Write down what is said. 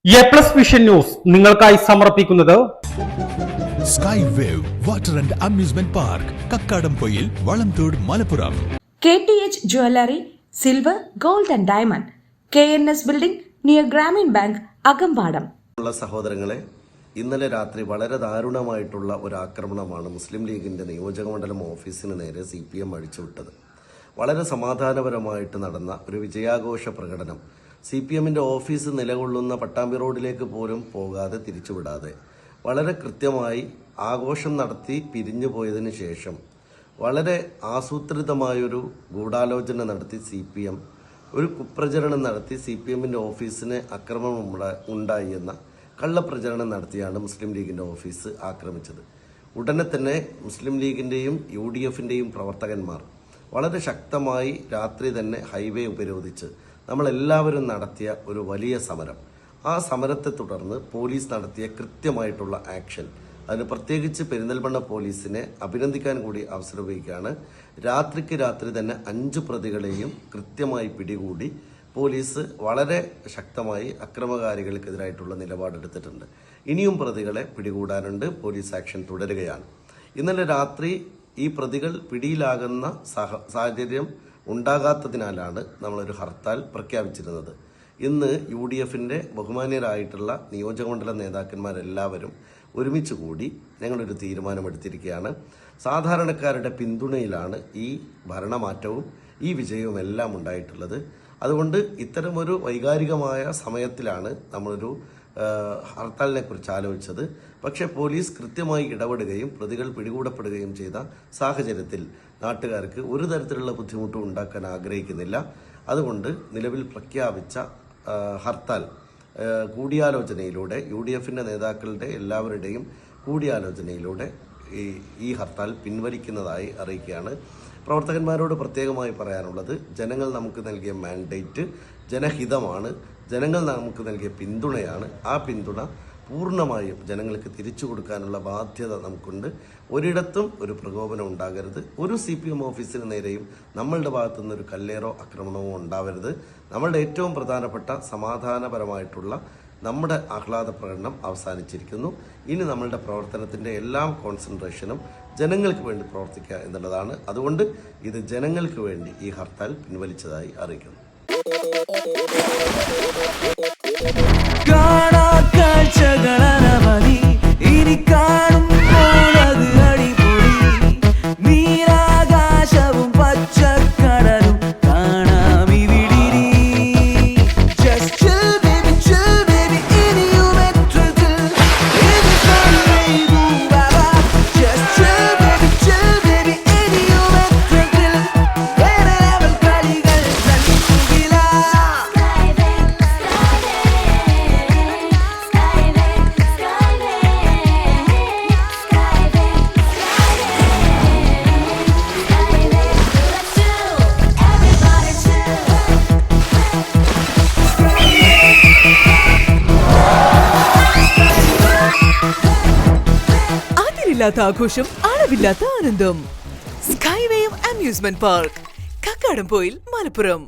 Vision news നിങ്ങൾക്കായി സമർപ്പിക്കുന്നത് sky wave water and amusement park Kakkadampoyil Valamthode Malappuram. KTH Jewelry, Silver, Gold and Diamond, KNS Building near Grameen Bank, Akampadam. സഹോദരങ്ങളെ, ഇന്നലെ രാത്രി വളരെ ദാരുണമായിട്ടുള്ള ഒരു ആക്രമണമാണ് മുസ്ലിം ലീഗിന്റെ നിയോജകമണ്ഡലം ഓഫീസിന് നേരെ CPM അഴിച്ചുവിട്ടത്. വളരെ സമാധാനപരമായിട്ട് നടന്ന ഒരു വിജയാഘോഷ പ്രകടനം CPMന്റെ ഓഫീസ് നിലകൊള്ളുന്ന പട്ടാമ്പി റോഡിലേക്ക് പോലും പോകാതെ തിരിച്ചുവിടാതെ വളരെ കൃത്യമായി ആഘോഷം നടത്തി പിരിഞ്ഞു പോയതിനു ശേഷം വളരെ ആസൂത്രിതമായൊരു ഗൂഢാലോചന നടത്തി CPM ഒരു കുപ്രചരണം നടത്തി CPMന്റെ ഓഫീസിന് ആക്രമണം ഉണ്ടായി എന്ന കള്ളപ്രചരണം നടത്തിയാണ് മുസ്ലിം ലീഗിന്റെ ഓഫീസ് ആക്രമിച്ചത്. ഉടനെ തന്നെ മുസ്ലിം ലീഗിന്റെയും UDFന്റെയും പ്രവർത്തകന്മാർ വളരെ ശക്തമായി രാത്രി തന്നെ ഹൈവേ ഉപരോധിച്ച് നമ്മളെല്ലാവരും നടത്തിയ ഒരു വലിയ സമരം, ആ സമരത്തെ തുടർന്ന് പോലീസ് നടത്തിയ കൃത്യമായിട്ടുള്ള ആക്ഷൻ, അതിന് പ്രത്യേകിച്ച് പെരിന്തൽമണ്ണ പോലീസിനെ അഭിനന്ദിക്കാൻ കൂടി അവസരം ഉപയോഗിക്കുകയാണ്. രാത്രിക്ക് രാത്രി തന്നെ 5 പ്രതികളെയും കൃത്യമായി പിടികൂടി പോലീസ് വളരെ ശക്തമായി അക്രമകാരികൾക്കെതിരായിട്ടുള്ള നിലപാടെടുത്തിട്ടുണ്ട്. ഇനിയും പ്രതികളെ പിടികൂടാനുണ്ട്. പോലീസ് ആക്ഷൻ തുടരുകയാണ്. ഇന്നലെ രാത്രി ഈ പ്രതികൾ പിടിയിലാകുന്ന സാഹചര്യം ഉണ്ടാകാത്തതിനാലാണ് നമ്മളൊരു ഹർത്താൽ പ്രഖ്യാപിച്ചിരുന്നത്. ഇന്ന് UDFന്റെ ബഹുമാന്യരായിട്ടുള്ള നിയോജകമണ്ഡല നേതാക്കന്മാരെല്ലാവരും ഒരുമിച്ച് കൂടി ഞങ്ങളൊരു തീരുമാനമെടുത്തിരിക്കുകയാണ്. സാധാരണക്കാരുടെ പിന്തുണയിലാണ് ഈ ഭരണമാറ്റവും ഈ വിജയവും എല്ലാം ഉണ്ടായിട്ടുള്ളത്. അതുകൊണ്ട് ഇത്തരമൊരു വൈകാരികമായ സമയത്തിലാണ് നമ്മളൊരു ഹർത്താലിനെ കുറിച്ച് ആലോചിച്ചത്. പക്ഷേ പോലീസ് കൃത്യമായി ഇടപെടുകയും പ്രതികൾ പിടികൂടപ്പെടുകയും ചെയ്ത സാഹചര്യത്തിൽ നാട്ടുകാർക്ക് ഒരു തരത്തിലുള്ള ബുദ്ധിമുട്ടും ഉണ്ടാക്കാൻ ആഗ്രഹിക്കുന്നില്ല. അതുകൊണ്ട് നിലവിൽ പ്രഖ്യാപിച്ച ഹർത്താൽ കൂടിയാലോചനയിലൂടെ UDFന്റെ നേതാക്കളുടെ എല്ലാവരുടെയും കൂടിയാലോചനയിലൂടെ ഈ ഹർത്താൽ പിൻവലിക്കുന്നതായി അറിയിക്കുകയാണ്. പ്രവർത്തകന്മാരോട് പ്രത്യേകമായി പറയാനുള്ളത്, ജനങ്ങൾ നമുക്ക് നൽകിയ മാൻഡേറ്റ് ജനഹിതമാണ്, ജനങ്ങൾ നമുക്ക് നൽകിയ പിന്തുണയാണ്. ആ പിന്തുണ പൂർണ്ണമായും ജനങ്ങൾക്ക് തിരിച്ചു കൊടുക്കാനുള്ള ബാധ്യത നമുക്കുണ്ട്. ഒരിടത്തും ഒരു പ്രകോപനം ഉണ്ടാകരുത്. ഒരു CPM ഓഫീസിന് നേരെയും നമ്മളുടെ ഭാഗത്തുനിന്ന് ഒരു കല്ലേറോ ആക്രമണമോ ഉണ്ടാവരുത്. നമ്മളുടെ ഏറ്റവും പ്രധാനപ്പെട്ട സമാധാനപരമായിട്ടുള്ള നമ്മുടെ ആഹ്ലാദ പ്രകടനം അവസാനിച്ചിരിക്കുന്നു. ഇനി നമ്മളുടെ പ്രവർത്തനത്തിൻ്റെ എല്ലാ കോൺസെൻട്രേഷനും ജനങ്ങൾക്ക് വേണ്ടി പ്രവർത്തിക്കുക എന്നുള്ളതാണ്. അതുകൊണ്ട് ഇത് ജനങ്ങൾക്ക് വേണ്ടി ഈ ഹർത്താൽ പിൻവലിച്ചതായി അറിയിക്കുന്നു. ആഘോഷം, അളവില്ലാത്ത ആനന്ദം. Sky wave amusement park, Kakkadampoyil, Malappuram.